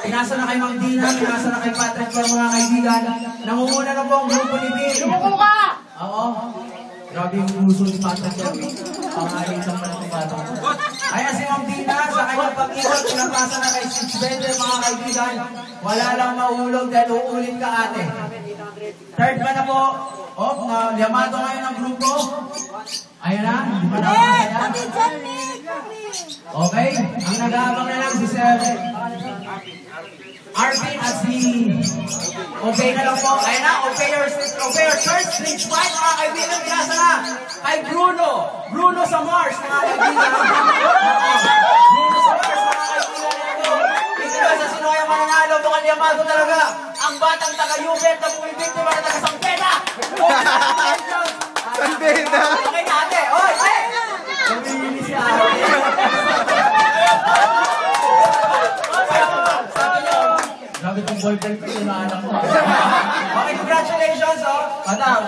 pinasa na kay Ma'am Dina, pinasa na kay Patrick para mga kaibigan. Nangunguna na po ang grupo ni Bill. Lumuko ka! Oo. Grabe yung puso ni Patrick. Pangaling sa malaking bata. Kaya si Ma'am Dina, sa kanyang pag-ikot, pinapasa na kay Stitch Bender, mga kaibigan. Wala lang maulog dahil uulit ka ate. Third ba na po? Yamato ngayon ang grupo. Ayun na, di ba na masaya? Okay, ang nag-aabang na lang si Sir Arvin at si Obey na lang po. Ayun na, Obey your church, stage 5, mga kaibigan, pinasa na kay Bruno sa Mars, mga kaibigan. Bruno sa Mars, mga kaibigan. Ito ba sa sino kaya mananalo? Bukal Yamato talaga. Ang batang taga-Yubet na pumibigti para taga-Sampeta. Sampeta! Okay na ate, oy! Pumibigti si ate. Grabe itong boyfriend ko yung anak ko. Okay, congratulations, oh. Madam,